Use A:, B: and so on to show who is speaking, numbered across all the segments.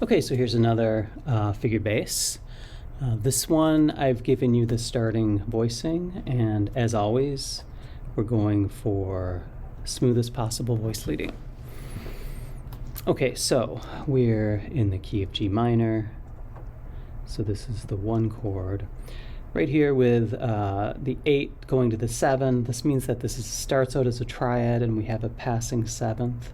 A: Okay, so here's another figured bass. This one I've given you the starting voicing, and as always, we're going for smoothest possible voice leading. Okay, so we're in the key of G minor. So this is the 1 chord. Right here with the 8 going to the 7, this means that this starts out as a triad and we have a passing 7th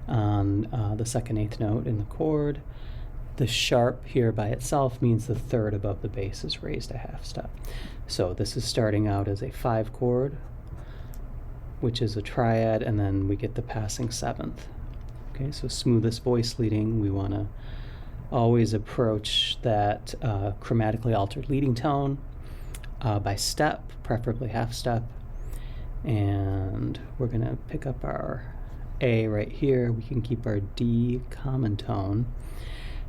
A: on the 2nd 8th note in the chord. The sharp here by itself means the 3rd above the bass is raised a half step. So this is starting out as a 5 chord, which is a triad, and then we get the passing 7th. Okay, so smoothest voice leading, we want to always approach that chromatically altered leading tone by step, preferably half step. And we're going to pick up our A right here. We can keep our D common tone.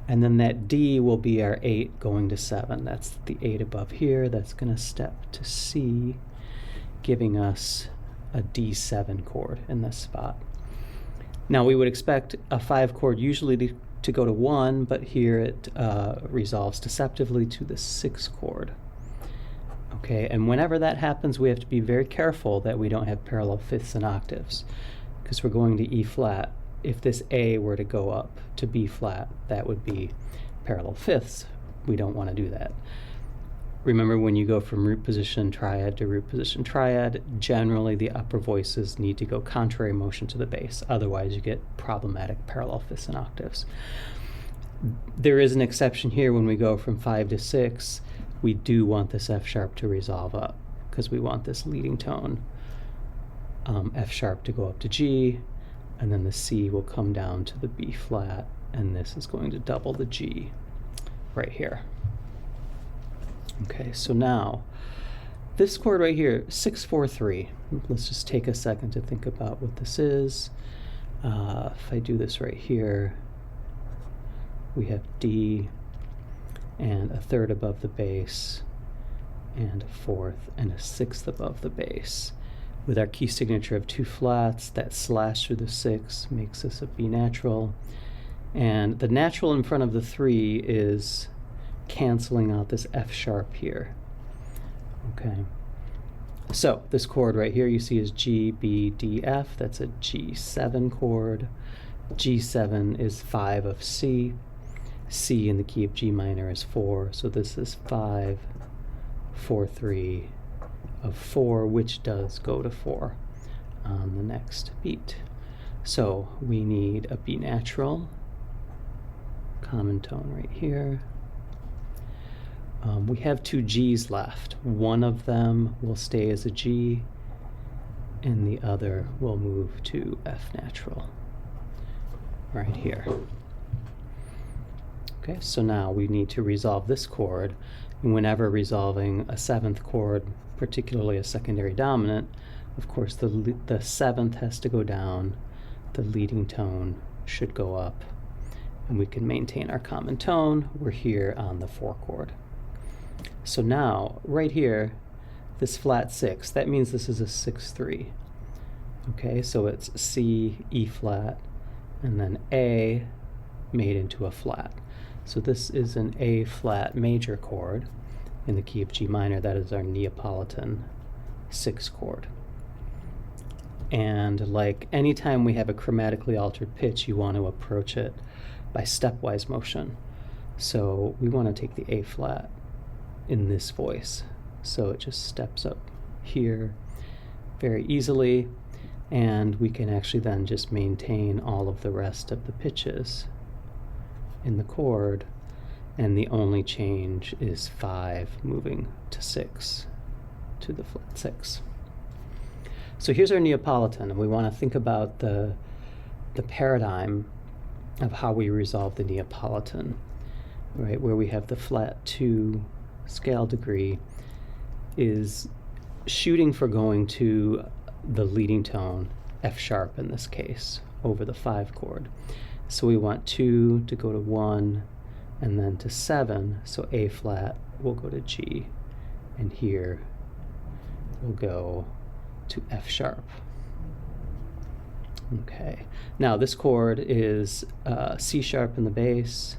A: And then that D will be our 8 going to 7. That's the 8 above here. That's going to step to C, giving us a D7 chord in this spot. Now we would expect a 5 chord usually to go to 1, but here it resolves deceptively to the 6 chord. Okay, and whenever that happens, we have to be very careful that we don't have parallel fifths and octaves, because we're going to E flat. If this A were to go up to B flat, that would be parallel fifths. We don't want to do that. Remember, when you go from root position triad to root position triad, generally the upper voices need to go contrary motion to the bass. Otherwise, you get problematic parallel fifths and octaves. There is an exception here when we go from 5 to 6. We do want this F sharp to resolve up because we want this leading tone, F sharp, to go up to G, and then the C will come down to the B flat, and this is going to double the G right here. Okay, so now this chord right here, 6, 4, 3. Let's just take a second to think about what this is. If I do this right here, we have D and a 3rd above the bass, and a 4th and a 6th above the bass. With our key signature of 2 flats, that slash through the 6 makes this a B natural. And the natural in front of the 3 is canceling out this F sharp here. Okay. So this chord right here you see is G, B, D, F. That's a G7 chord. G7 is 5 of C. C in the key of G minor is 4. So this is 5, 4, 3 of 4, which does go to 4 on the next beat. So we need a B natural, common tone right here. We have 2 G's left. One of them will stay as a G, and the other will move to F natural right here. Okay, so now we need to resolve this chord. And whenever resolving a 7th chord, particularly a secondary dominant, of course the 7th has to go down, the leading tone should go up, and we can maintain our common tone. We're here on the 4 chord. So now, right here, this flat 6, that means this is a 6-3. Okay, so it's C, E flat, and then A made into a flat. So this is an A flat major chord in the key of G minor. That is our Neapolitan 6 chord. And like anytime we have a chromatically altered pitch, you want to approach it by stepwise motion. So we want to take the A flat in this voice. So it just steps up here very easily, and we can actually then just maintain all of the rest of the pitches in the chord, and the only change is 5 moving to 6 to the flat 6. So here's our Neapolitan, and we want to think about the paradigm of how we resolve the Neapolitan, right? Where we have the flat 2 scale degree is shooting for going to the leading tone, F sharp in this case, over the 5 chord. So we want 2 to go to 1 and then to 7, so A flat will go to G, and here we'll go to F sharp. Okay, now this chord is C sharp in the bass,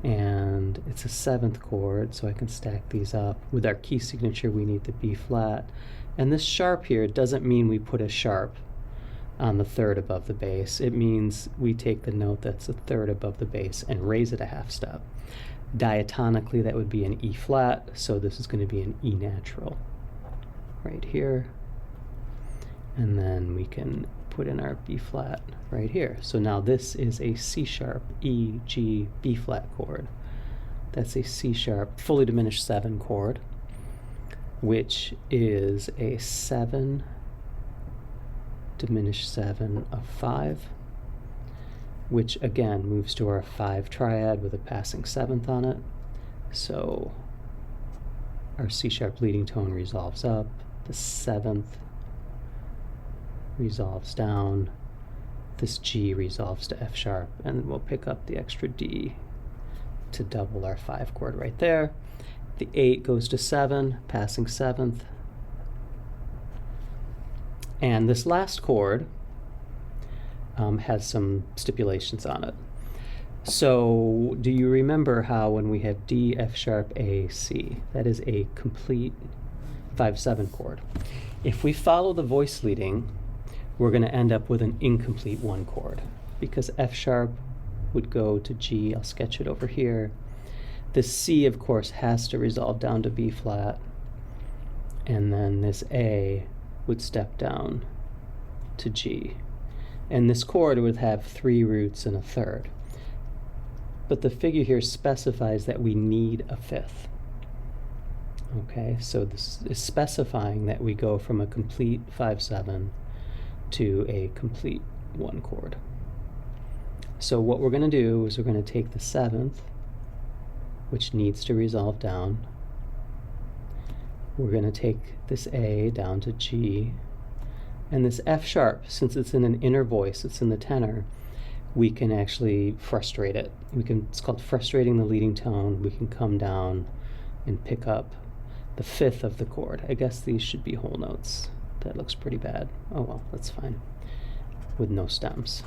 A: and it's a 7th chord, so I can stack these up. With our key signature, we need the B flat. And this sharp here doesn't mean we put a sharp on the 3rd above the bass. It means we take the note that's a 3rd above the bass and raise it a half step. Diatonically, that would be an E flat, so this is going to be an E natural right here. And then we can put in our B flat right here. So now this is a C sharp, E, G, B flat chord. That's a C sharp, fully diminished 7 chord, which is a 7, diminished 7 of 5, which again moves to our 5 triad with a passing 7th on it. So our C sharp leading tone resolves up, the 7th resolves down, this G resolves to F sharp, and then we'll pick up the extra D to double our 5 chord right there. The 8 goes to 7, passing 7th. And this last chord has some stipulations on it. So do you remember how when we have D, F sharp, A, C, that is a complete 5/7 chord. If we follow the voice leading, we're going to end up with an incomplete 1 chord, because F sharp would go to G. I'll sketch it over here. This C, of course, has to resolve down to B flat, and then this A would step down to G. And this chord would have 3 roots and a 3rd. But the figure here specifies that we need a 5th. Okay, so this is specifying that we go from a complete 5/7 to a complete 1 chord. So what we're going to do is we're going to take the 7th, which needs to resolve down. We're going to take this A down to G, and this F sharp, since it's in an inner voice, it's in the tenor, we can actually frustrate it. It's called frustrating the leading tone. We can come down and pick up the 5th of the chord. I guess these should be whole notes. That looks pretty bad. Oh well, that's fine. With no stems.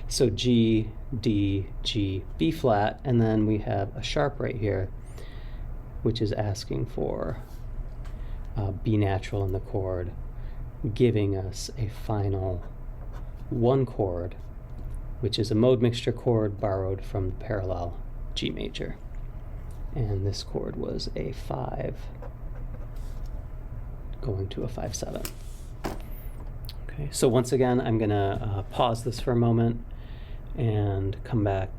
A: So G, D, G, B flat, and then we have a sharp right here, which is asking for B natural in the chord, giving us a final 1 chord, which is a mode mixture chord borrowed from the parallel G major. And this chord was a 5 going to a 5/7. Okay, so once again, I'm gonna pause this for a moment and come back,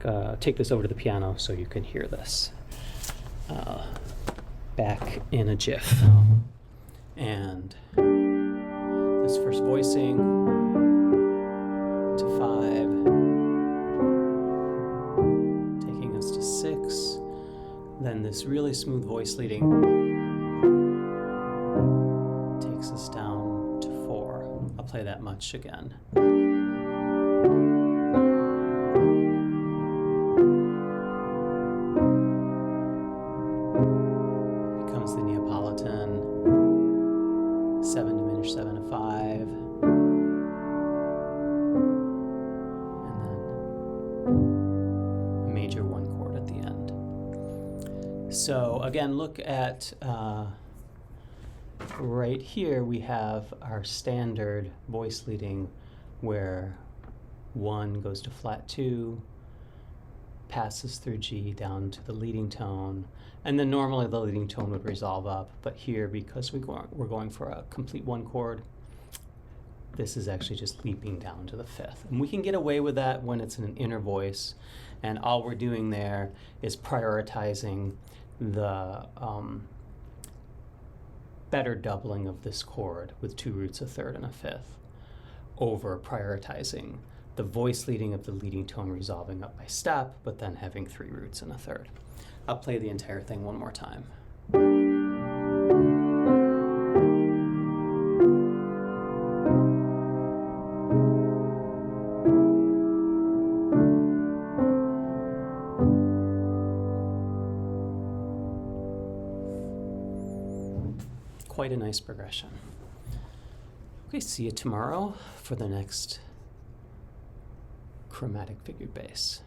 A: take this over to the piano so you can hear this back in a jiff. And this first voicing to 5, taking us to 6, then this really smooth voice leading takes us down to 4. I'll play that much again. Becomes the Neapolitan, 7 diminished 7 of 5, and then a major 1 chord at the end. So again, look at right here we have our standard voice leading where 1 goes to flat 2, passes through G down to the leading tone, and then normally the leading tone would resolve up, but here, because we're going for a complete 1 chord, this is actually just leaping down to the 5th. And we can get away with that when it's in an inner voice, and all we're doing there is prioritizing the better doubling of this chord with 2 roots, a 3rd, and a 5th, over prioritizing the voice leading of the leading tone resolving up by step, but then having 3 roots and a 3rd. I'll play the entire thing one more time. Quite a nice progression. Okay, see you tomorrow for the next chromatic figured bass.